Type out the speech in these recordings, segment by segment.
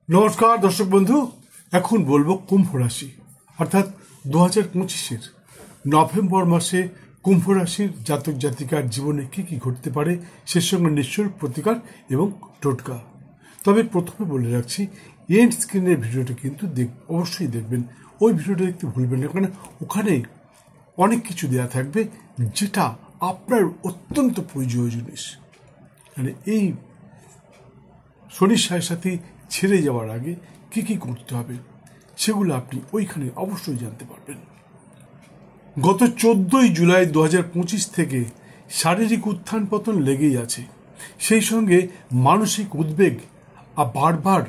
নমস্কার দর্শক বন্ধু, এখন বলবো কুম্ভ রাশি অর্থাৎ 2025-এর নভেম্বর মাসে কুম্ভ রাশির জাতক জাতিকার জীবনে কি কি ঘটতে পারে সে সঙ্গে নিশ্চয় প্রতিকার এবং টোটকা। তবে প্রথমে বলে রাখছি, এন্ড স্ক্রিনের ভিডিওটা কিন্তু অবশ্যই দেখবেন। ওই ভিডিওটা দেখতে ভুলবেন না, কারণ ওখানে অনেক কিছু দেওয়া থাকবে যেটা আপনার অত্যন্ত প্রয়োজনীয় জিনিস। মানে এই শনির সাথে ছেড়ে যাওয়ার আগে কি কি করতে হবে সেগুলো আপনি ওইখানে অবশ্যই জানতে পারবেন। গত 14 জুলাই 2025 থেকে শারীরিক উত্থান পতন লেগেই আছে, সেই সঙ্গে মানসিক উদ্বেগ বারবার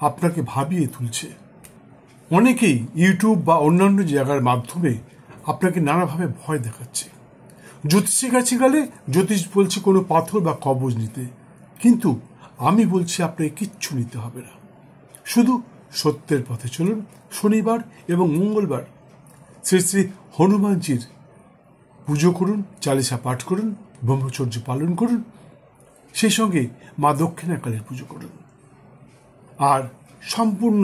আপনাকে ভাবিয়ে তুলছে। অনেকেই ইউটিউব বা অন্যান্য জায়গার মাধ্যমে আপনাকে নানাভাবে ভয় দেখাচ্ছে। জ্যোতিষের কাছে গেলে জ্যোতিষ বলছে কোনো পাথর বা কবজ নিতে, কিন্তু আমি বলছি আপনাকে কিচ্ছু নিতে হবে না। শুধু সত্যের পথে চলুন। শনিবার এবং মঙ্গলবার শ্রী শ্রী হনুমানজির পুজো করুন, চালিসা পাঠ করুন, ব্রহ্মচর্য পালন করুন, সেই সঙ্গে মা দক্ষিণাকালীর পুজো করুন। আর সম্পূর্ণ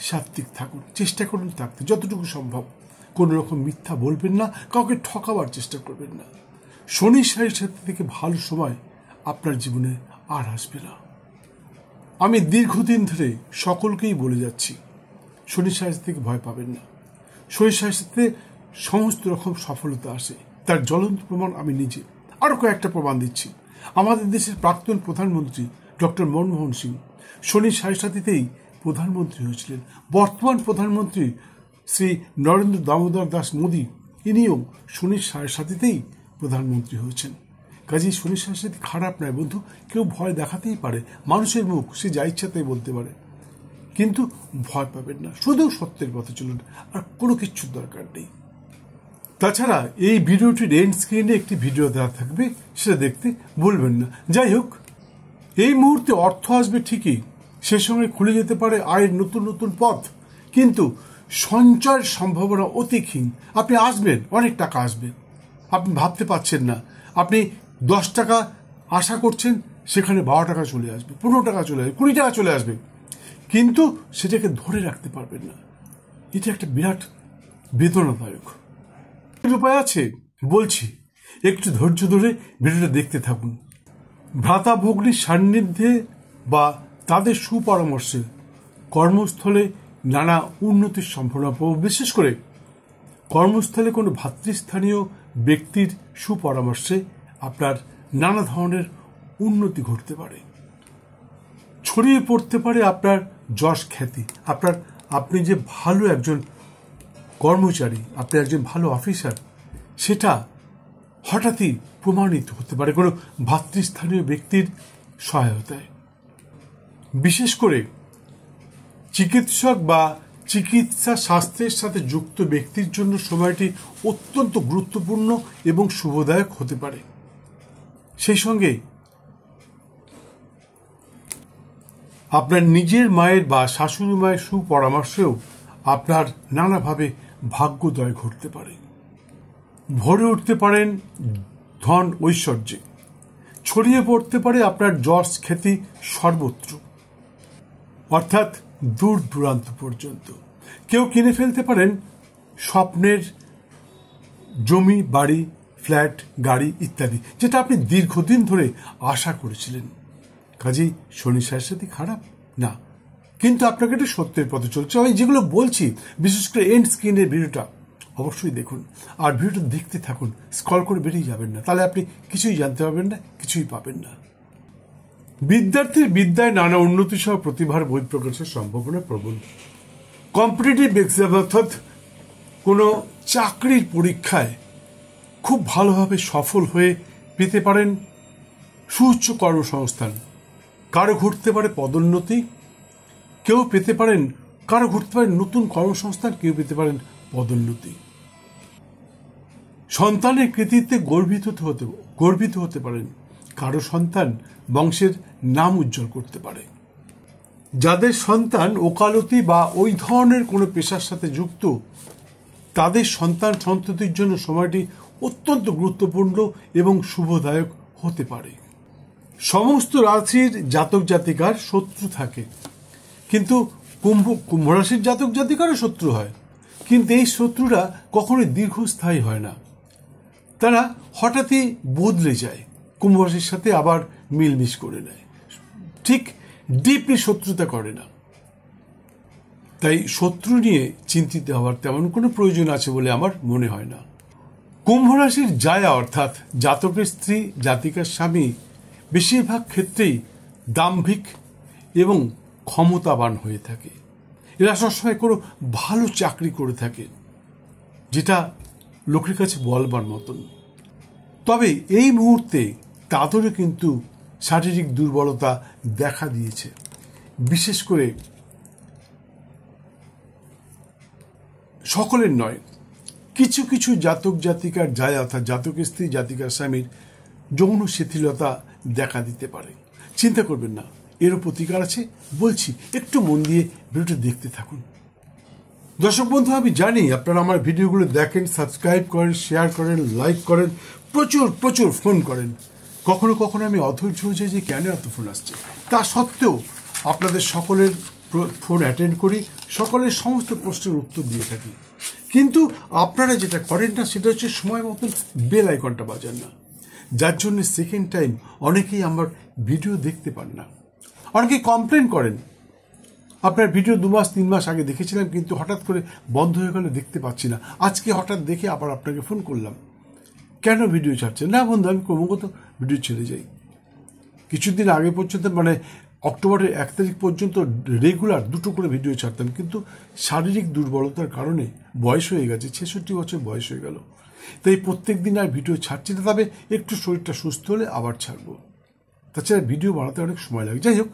সাত্ত্বিক থাকুন, চেষ্টা করুন থাকতে যতটুকু সম্ভব। কোনো রকম মিথ্যা বলবেন না, কাউকে ঠকাবার চেষ্টা করবেন না। শনি সাথে থেকে ভালো সময় আপনার জীবনে আর আসবে না। আমি দীর্ঘদিন ধরে সকলকেই বলে যাচ্ছি, শনি সাথে থেকে ভয় পাবেন না। শনি সাথে সমস্ত রকম সফলতা আসে, তার জ্বলন্ত প্রমাণ আমি নিজে। আরও কয়েকটা প্রমাণ দিচ্ছি। আমাদের দেশের প্রাক্তন প্রধানমন্ত্রী ডক্টর মনমোহন সিং শনি সাথেতেই প্রধানমন্ত্রী হয়েছিলেন। বর্তমান প্রধানমন্ত্রী শ্রী নরেন্দ্র দামোদর দাস মোদী, ইনিও শনির সাথেতেই প্রধানমন্ত্রী হয়েছেন। কাজেই শনির সাথে খারাপ নয় বন্ধু, কেউ ভয় দেখাতেই পারে, মানুষের মুখ, সে যা ইচ্ছা তাই বলতে পারে, কিন্তু ভয় পাবেন না। শুধু সত্যের পথে চলুন, আর কোনো কিছুর দরকার নেই। তাছাড়া এই ভিডিওটির এন্ড স্ক্রিনে একটি ভিডিও দেওয়া থাকবে, সেটা দেখতে ভুলবেন না। যাই হোক, এই মুহূর্তে অর্থ আসবে ঠিকই, সে সঙ্গে খুলে যেতে পারে আয়ের নতুন নতুন পথ, কিন্তু সঞ্চয়ের সম্ভাবনা অতি ক্ষীণ। আপনি আসবেন, অনেক টাকা আসবে, আপনি ভাবতে পারছেন না। আপনি 10 টাকা আশা করছেন, সেখানে 12 টাকা চলে আসবে, 15 টাকা চলে আসবে, 20 টাকা চলে আসবে, কিন্তু সেটাকে ধরে রাখতে পারবেন না। এটা একটা বিরাট বেদনাদায়ক। উপায় আছে বলছি, একটু ধৈর্য ধরে ভিডিওটা দেখতে থাকুন। ভ্রাতা ভগ্নির সান্নিধ্যে বা তাদের সুপরামর্শে কর্মস্থলে নানা উন্নতির সম্ভাবনা, বিশেষ করে কর্মস্থলে কোনো ভাতৃস্থানীয় ব্যক্তির সুপরামর্শে আপনার নানা ধরনের উন্নতি ঘটতে পারে। ছড়িয়ে পড়তে পারে আপনার যশ খ্যাতি। আপনি যে ভালো একজন কর্মচারী, আপনি একজন ভালো অফিসার, সেটা হঠাৎই প্রমাণিত হতে পারে কোনো ভাতৃস্থানীয় ব্যক্তির সহায়তায়। বিশেষ করে চিকিৎসক বা চিকিৎসা শাস্ত্রের সাথে যুক্ত ব্যক্তির জন্য সময়টি অত্যন্ত গুরুত্বপূর্ণ এবং শুভদায়ক হতে পারে। সেই সঙ্গে আপনার নিজের মায়ের বা শাশুড়ি মায়ের সুপরামর্শেও আপনার নানাভাবে ভাগ্যোদয় ঘটতে পারে। ভরে উঠতে পারেন ধন ঐশ্বর্যে, ছড়িয়ে পড়তে পারে আপনার যশ খ্যাতি সর্বত্র, অর্থাৎ দূর দূরান্ত পর্যন্ত। কেউ কিনে ফেলতে পারেন স্বপ্নের জমি, বাড়ি, ফ্ল্যাট, গাড়ি ইত্যাদি, যেটা আপনি দীর্ঘদিন ধরে আশা করেছিলেন। কাজেই শনি সাথে খারাপ না, কিন্তু আপনাকে একটু সত্যের পথে চলছে। আমি যেগুলো বলছি, বিশেষ করে এন্ড স্ক্রিনের ভিডিওটা অবশ্যই দেখুন, আর ভিডিওটা দেখতে থাকুন, স্ক্রল করে বেরিয়ে যাবেন না, তাহলে আপনি কিছুই জানতে পারবেন না, কিছুই পাবেন না। বিদ্যার্থীর বিদ্যায় নানা উন্নতি সহ প্রতিভার বহিঃপ্রকাশের সম্ভাবনা প্রবল। কম্পিটিটিভ এক্সাম অর্থাৎ কোনো চাকরির পরীক্ষায় খুব ভালোভাবে সফল হয়ে পেতে পারেন সুউচ্চ কর্মসংস্থান। কারো ঘটতে পারে পদোন্নতি, কেউ পেতে পারেন, কারো ঘটতে পারে নতুন কর্মসংস্থান, কেউ পেতে পারেন পদোন্নতি। সন্তানের কৃতিত্বে গর্বিত হতে পারেন। কারো সন্তান বংশের নাম উজ্জ্বল করতে পারে। যাদের সন্তান ওকালতি বা ওই ধরনের কোনো পেশার সাথে যুক্ত, তাদের সন্তান সন্ততির জন্য সময়টি অত্যন্ত গুরুত্বপূর্ণ এবং শুভদায়ক হতে পারে। সমস্ত রাশির জাতক জাতিকার শত্রু থাকে, কিন্তু কুম্ভ রাশির জাতক জাতিকারও শত্রু হয়, কিন্তু এই শত্রুরা কখনোই দীর্ঘস্থায়ী হয় না। তারা হঠাৎই বদলে যায়, কুম্ভ রাশির সাথে আবার মিলমিশ করে নেয়, ঠিক ডিপলি শত্রুতা করে না। তাই শত্রু নিয়ে চিন্তিত হওয়ার তেমন কোনো প্রয়োজন আছে বলে আমার মনে হয় না। কুম্ভ রাশির জায়া অর্থাৎ জাতকের স্ত্রী জাতিকার স্বামী বেশিরভাগ ক্ষেত্রেই দাম্ভিক এবং ক্ষমতাবান হয়ে থাকে। এরা সবসময় কোনো ভালো চাকরি করে থাকে, যেটা লোকের কাছে বলবার মতন। তবে এই মুহূর্তে তাদেরও কিন্তু শারীরিক দুর্বলতা দেখা দিয়েছে। বিশেষ করে সকলের নয়, কিছু কিছু জাতক জাতিকার জায়া অর্থাৎ জাতকের স্ত্রী জাতিকার স্বামীর যৌন শিথিলতা দেখা দিতে পারে। চিন্তা করবেন না, এরও প্রতিকার আছে, বলছি, একটু মন দিয়ে ভিডিওটি দেখতে থাকুন। দর্শক বন্ধু, আমি জানি আপনারা আমার ভিডিওগুলো দেখেন, সাবস্ক্রাইব করেন, শেয়ার করেন, লাইক করেন, প্রচুর প্রচুর ফোন করেন। কখনো কখনো আমি অধৈর্য হয়ে যাই যে কেন এত ফোন আসছে। তা সত্ত্বেও আপনাদের সকলের ফোন অ্যাটেন্ড করি, সকলের সমস্ত প্রশ্নের উত্তর দিয়ে থাকি। কিন্তু আপনারা যেটা করেন না সেটা হচ্ছে সময় মতন বেল আইকনটা বাজান না, যার জন্য সেকেন্ড টাইম অনেকেই আমার ভিডিও দেখতে পান না। অনেকেই কমপ্লেন করেন, আপনার ভিডিও 2 মাস 3 মাস আগে দেখেছিলাম কিন্তু হঠাৎ করে বন্ধ হয়ে গেলে দেখতে পাচ্ছি না, আজকে হঠাৎ দেখে আবার আপনাকে ফোন করলাম, কেন ভিডিও ছাড়ছেন না? বন্ধু, আমি ক্রমাগত ভিডিও ছেড়ে যাই। কিছুদিন আগে পর্যন্ত মানে অক্টোবরের 1 তারিখ পর্যন্ত রেগুলার 2টো করে ভিডিও ছাড়তাম, কিন্তু শারীরিক দুর্বলতার কারণে বয়স হয়ে গেছে, 66 বছর বয়স হয়ে গেল, তাই প্রত্যেক দিন আর ভিডিও ছাড়ছি না। তবে একটু শরীরটা সুস্থ হলে আবার ছাড়বো, তাছাড়া ভিডিও বানাতে অনেক সময় লাগে। যাই হোক,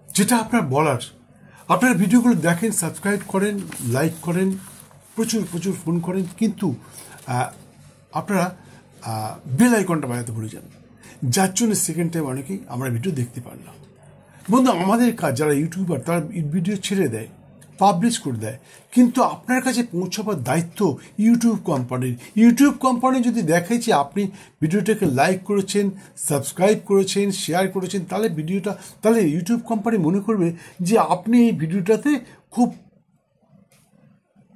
যেটা আপনার বলার, আপনার ভিডিওগুলো দেখেন, সাবস্ক্রাইব করেন, লাইক করেন, প্রচুর প্রচুর ফোন করেন, কিন্তু আপনারা বেল আইকনটা বাজাতে ভুলে যান, যার জন্য সেকেন্ড টাইম অনেকেই আমরা ভিডিও দেখতে পান না। বন্ধু, আমাদের কাজ, যারা ইউটিউবার তারা ভিডিও ছেড়ে দেয়, পাবলিশ করে দেয়, কিন্তু আপনার কাছে পৌঁছাবার দায়িত্ব ইউটিউব কোম্পানির। ইউটিউব কোম্পানি যদি দেখে যে আপনি ভিডিওটাকে লাইক করেছেন, সাবস্ক্রাইব করেছেন, শেয়ার করেছেন, তাহলে ইউটিউব কোম্পানি মনে করবে যে আপনি এই ভিডিওটাতে খুব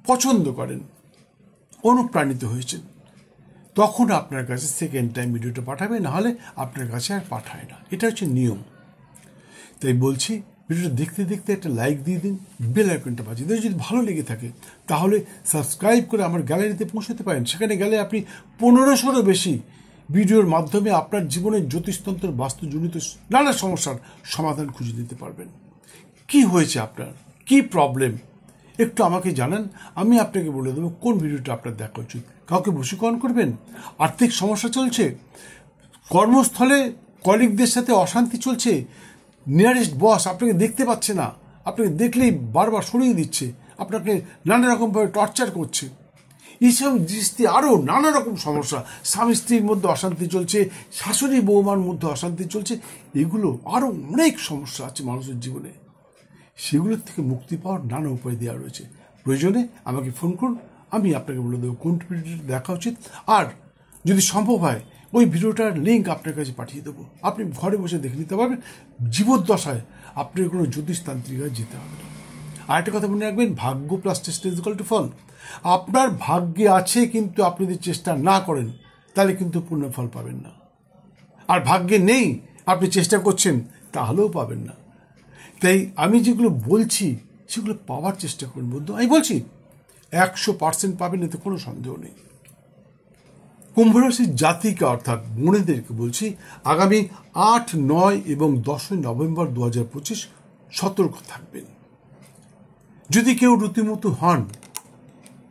পছন্দ করেন, অনুপ্রাণিত হয়েছেন, তখন আপনার কাছে সেকেন্ড টাইম ভিডিওটা পাঠাবে, নাহলে আপনার কাছে আর পাঠায় না। এটা হচ্ছে নিয়ম। তাই বলছি, ভিডিওটা দেখতে দেখতে একটা লাইক দিয়ে দিন, বেল আইকনটা বাজিয়ে দিন। যদি ভালো লেগে থাকে তাহলে সাবস্ক্রাইব করে আমার গ্যালারিতে পৌঁছাতে পারেন। সেখানে গেলে আপনি 1500-ও বেশি ভিডিওর মাধ্যমে আপনার জীবনের জ্যোতিষতন্ত্র, বাস্তুজনিত নানা সমস্যার সমাধান খুঁজে দিতে পারবেন। কি হয়েছে আপনার, কি প্রবলেম, একটু আমাকে জানান, আমি আপনাকে বলে দেবো কোন ভিডিওটা আপনার দেখা উচিত। কাউকে বশীকরণ করবেন, আর্থিক সমস্যা চলছে, কর্মস্থলে কলিগদের সাথে অশান্তি চলছে, নিয়ারেস্ট বস আপনাকে দেখতে পাচ্ছে না, আপনাকে দেখলেই বারবার সরিয়ে দিচ্ছে, আপনাকে নানা রকমভাবে টর্চার করছে, এইসব দৃষ্টি আরও নানা রকম সমস্যা, স্বামী স্ত্রীর মধ্যে অশান্তি চলছে, শাশুড়ি বৌমার মধ্যে অশান্তি চলছে, এগুলো আরও অনেক সমস্যা আছে মানুষের জীবনে। সেগুলোর থেকে মুক্তি পাওয়ার নানা উপায় দেওয়া রয়েছে। প্রয়োজনে আমাকে ফোন করুন, আমি আপনাকে বলে দেবো কোন ভিডিওটা দেখা উচিত। আর যদি সম্ভব হয় ওই ভিডিওটার লিঙ্ক আপনার কাছে পাঠিয়ে দেবো, আপনি ঘরে বসে দেখে নিতে পারবেন। জীবদ্দশায় আপনার কোনো জ্যোতিষতান্ত্রিকায় যেতে হবে না। আর একটা কথা মনে রাখবেন, ভাগ্য প্লাস চেষ্টা ইজ ইকুয়াল টু ফল। আপনার ভাগ্যে আছে, কিন্তু আপনি যদি চেষ্টা না করেন তাহলে কিন্তু পূর্ণ ফল পাবেন না। আর ভাগ্যে নেই, আপনি চেষ্টা করছেন, তাহলেও পাবেন না। তাই আমি যেগুলো বলছি সেগুলো পাওয়ার চেষ্টা করুন বন্ধু। আমি বলছি 100% পাবেন, এতে কোনো সন্দেহ নেই। কুম্ভ রাশির জাতিকা অর্থাৎ বোনেদেরকে বলছি, আগামী 8, 9 এবং 10 নভেম্বর 2025 সতর্ক থাকবেন। যদি কেউ রীতিমতো হন,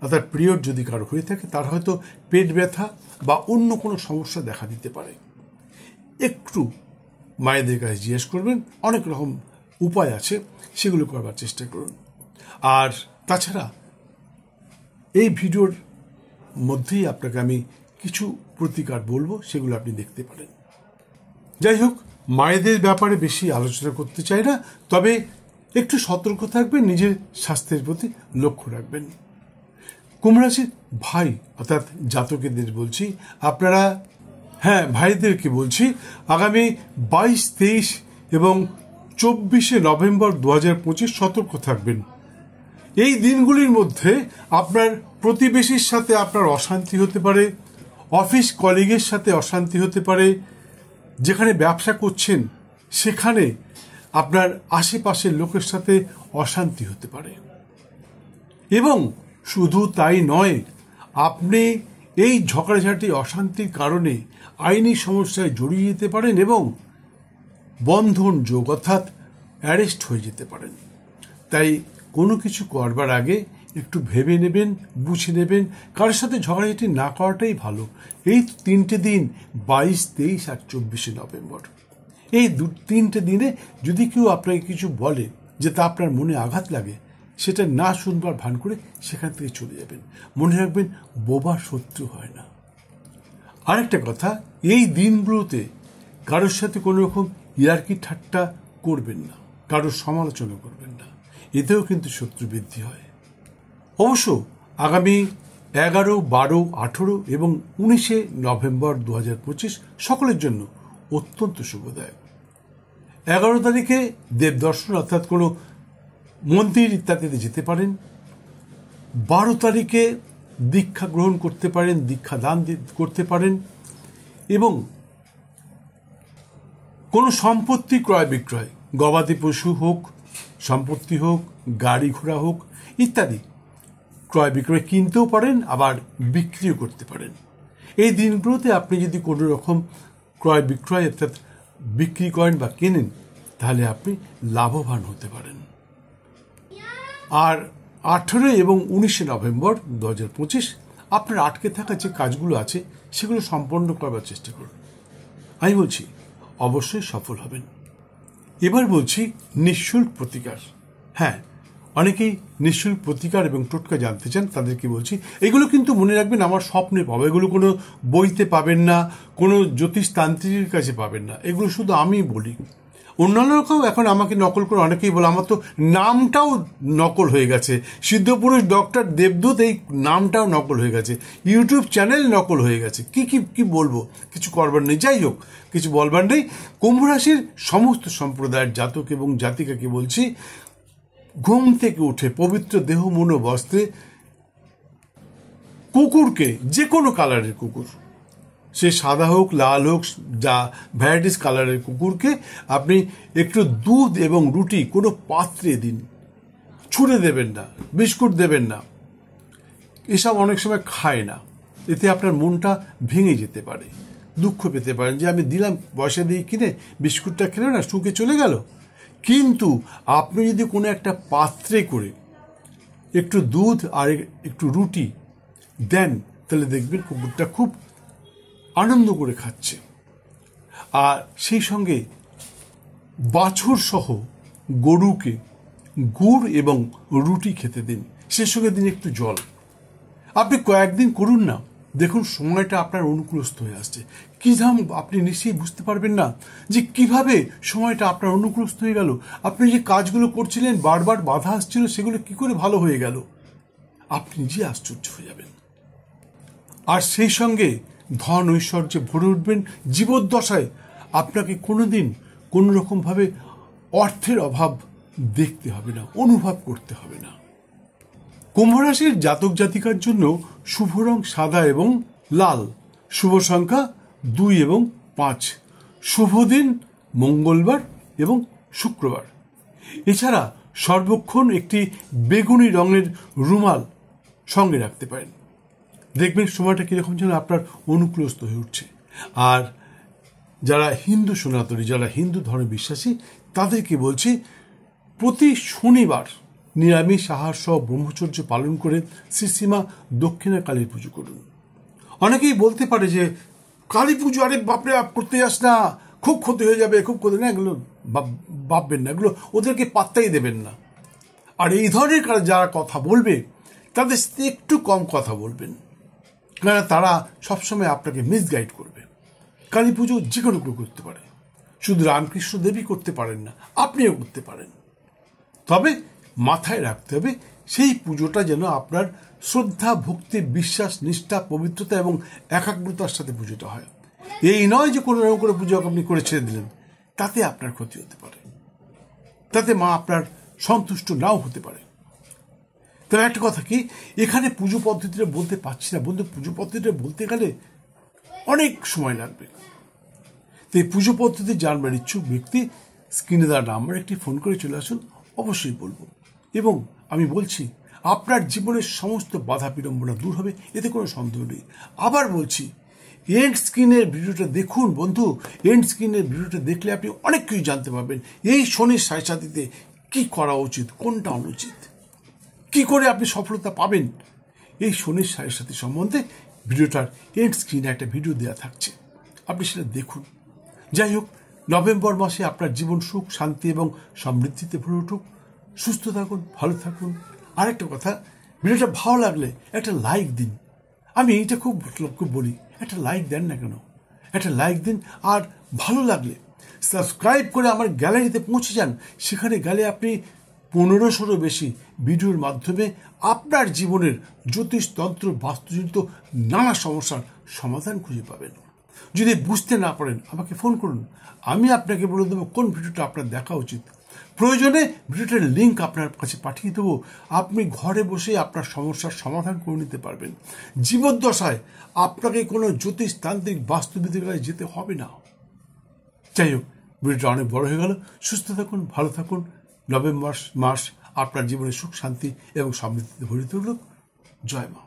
অর্থাৎ পিরিয়ড যদি কারো হয়ে থাকে, তার হয়তো পেট ব্যথা বা অন্য কোনো সমস্যা দেখা দিতে পারে। একটু মায়েদের কাছে জিজ্ঞেস করবেন, অনেক রকম উপায় আছে, সেগুলো করবার চেষ্টা করুন। আর তাছাড়া এই ভিডিওর মধ্যেই আপনাকে আমি কিছু প্রতিকার বলবো, সেগুলো আপনি দেখতে পারেন। যাই হোক, মায়েদের ব্যাপারে বেশি আলোচনা করতে চাই না, তবে একটু সতর্ক থাকবেন, নিজের স্বাস্থ্যের প্রতি লক্ষ্য রাখবেন। কুম্ভ রাশির ভাই অর্থাৎ জাতকেদের বলছি, আপনারা, ভাইদেরকে বলছি, আগামী 22, 23 এবং 24শে নভেম্বর 2025 সতর্ক থাকবেন। এই দিনগুলির মধ্যে আপনার প্রতিবেশীর সাথে আপনার অশান্তি হতে পারে, অফিস কলিগের সাথে অশান্তি হতে পারে, যেখানে ব্যবসা করছেন সেখানে আপনার আশেপাশের লোকের সাথে অশান্তি হতে পারে। এবং শুধু তাই নয়, আপনি এই ঝগড়াঝাটি অশান্তির কারণে আইনি সমস্যায় জড়িয়ে যেতে পারেন এবং বন্ধন যোগ অর্থাৎ অ্যারেস্ট হয়ে যেতে পারেন। তাই কোনো কিছু করবার আগে একটু ভেবে নেবেন, বুঝে নেবেন। কারোর সাথে ঝগড়াঝাটি না করাটাই ভালো। এই 3টে দিন 22, 23 আর 24শে নভেম্বর, এই 3টে দিনে যদি কেউ আপনাকে কিছু বলে যে তা আপনার মনে আঘাত লাগে, সেটা না শুনবার ভান করে সেখান থেকে চলে যাবেন। মনে রাখবেন, বোবা শত্রু হয় না। আরেকটা কথা, এই দিনগুলোতে কারোর সাথে কোনো রকম ইয়ার্কি ঠাট্টা করবেন না, কারোর সমালোচনা করবেন না, এতেও কিন্তু শত্রু বৃদ্ধি হয়। অবশ্য আগামী 11, 12, 18 এবং 19শে নভেম্বর 2025 সকলের জন্য অত্যন্ত শুভদায়ক। 11 তারিখে দেবদর্শন অর্থাৎ কোনো মন্দির ইত্যাদিতে যেতে পারেন। 12 তারিখে দীক্ষা গ্রহণ করতে পারেন, দীক্ষা দান করতে পারেন এবং কোনো সম্পত্তি ক্রয় বিক্রয়, গবাদি পশু হোক, সম্পত্তি হোক, গাড়ি ঘোড়া হোক ইত্যাদি ক্রয় বিক্রয় কিনতেও পারেন, আবার বিক্রিও করতে পারেন। এই দিনগুলোতে আপনি যদি কোনো রকম ক্রয় বিক্রয় অর্থাৎ বিক্রি করেন বা কেনেন, তাহলে আপনি লাভবান হতে পারেন। আর 18 এবং 19শে নভেম্বর 2025 আপনার আটকে থাকা যে কাজগুলো আছে সেগুলো সম্পন্ন করবার চেষ্টা করুন। আমি বলছি অবশ্যই সফল হবেন। এবার বলছি নিঃশুল্ক প্রতিকার। হ্যাঁ, অনেকেই নিঃশুল্ক প্রতিকার এবং টোটকা জানতে চান, তাদেরকে বলছি এগুলো কিন্তু মনে রাখবেন আমার স্বপ্নে পাবো। এগুলো কোনো বইতে পাবেন না, কোনো জ্যোতিষতান্ত্রিকের কাছে পাবেন না। এগুলো শুধু আমি বলি। অন্যান্যকেও এখন আমাকে নকল করে অনেকেই বলে। আমার তো নামটাও নকল হয়ে গেছে, সিদ্ধপুরুষ ডক্টর দেবদূত, এই নামটাও নকল হয়ে গেছে, ইউটিউব চ্যানেল নকল হয়ে গেছে। কি বলবো, কিছু করবার নেই। যাই হোক, কিছু বলবার নেই। কুম্ভ রাশির সমস্ত সম্প্রদায়ের জাতক এবং জাতিকাকে বলছি, ঘুম থেকে উঠে পবিত্র দেহ মন বস্ত্রে কুকুরকে, যে কোনো কালারের কুকুর, সে সাদা হোক, লাল হোক, যা ভ্যারাইটিস কালারের কুকুরকে আপনি একটু দুধ এবং রুটি কোনো পাত্রে দিন। ছুঁড়ে দেবেন না, বিস্কুট দেবেন না, এসব অনেক সময় খায় না। এতে আপনার মনটা ভেঙে যেতে পারে, দুঃখ পেতে পারেন যে আমি দিলাম, পয়সা দিয়ে কিনে, বিস্কুটটা খেলে না, শুকে চলে গেল। কিন্তু আপনি যদি কোনো একটা পাত্রে করে একটু দুধ আর একটু রুটি দেন, তাহলে দেখবেন কুকুরটা খুব আনন্দ করে খাচ্ছে। আর সেই সঙ্গে বাছুর সহ গরুকে গুড় এবং রুটি খেতে দিন, সে সঙ্গে দিন একটু জল। আপনি কয়েকদিন করুন না, দেখুন সময়টা আপনার অনুকূলস্থ হয়ে আসছে। কি দাম আপনি নিশ্চয়ই বুঝতে পারবেন না যে কিভাবে সময়টা আপনার অনুকূলস্থ হয়ে গেল। আপনি যে কাজগুলো করছিলেন বারবার বাধা আসছিল, সেগুলো কি করে ভালো হয়ে গেল, আপনি নিজে আশ্চর্য হয়ে যাবেন। আর সেই সঙ্গে ধন ঐশ্বর্যে ভরে উঠবেন। জীবদ্দশায় আপনাকে কোনোদিন কোনো রকমভাবে অর্থের অভাব দেখতে হবে না, অনুভব করতে হবে না। কুম্ভ রাশির জাতক জাতিকার জন্য শুভ রং সাদা এবং লাল, শুভ সংখ্যা 2 এবং 5, শুভ দিন মঙ্গলবার এবং শুক্রবার। এছাড়া সর্বক্ষণ একটি বেগুনি রঙের রুমাল সঙ্গে রাখতে পারেন। দেখবেন সময়টা কিরকম যেন আপনার অনুকূলস্থ হয়ে উঠছে। আর যারা হিন্দু সনাতনী, যারা হিন্দু ধর্মে বিশ্বাসী, তাদেরকে বলছি প্রতি শনিবার নিরামিষ আহার সহ ব্রহ্মচর্য পালন করে শ্রীশ্রীমা দক্ষিণা কালীর পুজো করুন। অনেকেই বলতে পারে যে কালী পুজো, আরে বাপরে করতে যাস না, খুব ক্ষতি হয়ে যাবে, খুব ক্ষতি না, এগুলো ভাববেন না, এগুলো ওদেরকে পাত্তাই দেবেন না। আর এই ধরনের যারা কথা বলবে তাদের সাথে একটু কম কথা বলবেন, কারণ তারা সবসময় আপনাকে মিসগাইড করবে। কালী পুজো যে কোনো কেউ করতে পারে, শুধু রামকৃষ্ণ দেবী করতে পারেন না, আপনিও করতে পারেন। তবে মাথায় রাখতে হবে সেই পুজোটা যেন আপনার শ্রদ্ধা, ভক্তি, বিশ্বাস, নিষ্ঠা, পবিত্রতা এবং একাগ্রতার সাথে পুজোটা হয়। এই নয় যে কোনো রকম করে পুজো আপনি করে ছেড়ে দিলেন, তাতে আপনার ক্ষতি হতে পারে। তাতে মা আপনার সন্তুষ্ট নাও হতে পারে। তবে একটা কথা কি, এখানে পুজো পদ্ধতিটা বলতে পারছি না বন্ধু। পুজো পদ্ধতিটা বলতে গেলে অনেক সময় লাগবে। তো এই পুজো পদ্ধতি জানবার ইচ্ছুক ব্যক্তি স্ক্রিনে দেওয়া নাম্বার একটি ফোন করে চলে আসুন, অবশ্যই বলবো। এবং আমি বলছি, আপনার জীবনের সমস্ত বাধা বিড়ম্বনা দূর হবে, এতে কোনো সন্দেহ নেই। আবার বলছি, এন্ড স্ক্রিনের ভিডিওটা দেখুন বন্ধু। এন্ড স্ক্রিনের ভিডিওটা দেখলে আপনি অনেক কিছু জানতে পারবেন। এই শনির সাথে কি করা উচিত, কোনটা অনুচিত, কি করে আপনি সফলতা পাবেন, এই শনির সাথে সম্বন্ধে ভিডিওটার এন্ড স্ক্রিনে একটা ভিডিও দেওয়া থাকছে, আপনি সেটা দেখুন। যাই হোক, নভেম্বর মাসে আপনার জীবন সুখ, শান্তি এবং সমৃদ্ধিতে ভরে উঠুক। সুস্থ থাকুন, ভালো থাকুন। আরেকটা কথা, ভিডিওটা ভালো লাগলে একটা লাইক দিন। আমি এইটা খুব বলি, একটা লাইক দেন না কেন, একটা লাইক দিন। আর ভালো লাগলে সাবস্ক্রাইব করে আমার গ্যালারিতে পৌঁছে যান। সেখানে গেলে আপনি 1500 বেশি ভিডিওর মাধ্যমে আপনার জীবনের জ্যোতিষতন্ত্র, বাস্তুজনিত নানা সমস্যার সমাধান খুঁজে পাবেন। যদি বুঝতে না পারেন আমাকে ফোন করুন, আমি আপনাকে বলে দেবো কোন ভিডিওটা আপনার দেখা উচিত। প্রয়োজনে ভিডিওটার লিঙ্ক আপনার কাছে পাঠিয়ে দেবো। আপনি ঘরে বসে আপনার সমস্যার সমাধান করে নিতে পারবেন। জীবদ্দশায় আপনাকে কোনো জ্যোতিষতান্ত্রিক বাস্তুবিদের কাছে যেতে হবে না। যাই হোক, ভিডিওটা অনেক বড় হয়ে গেল। সুস্থ থাকুন, ভালো থাকুন। নভেম্বর মাস আপনার জীবনে সুখ, শান্তি এবং সমৃদ্ধিতে ভরে তুলুক। জয় মা।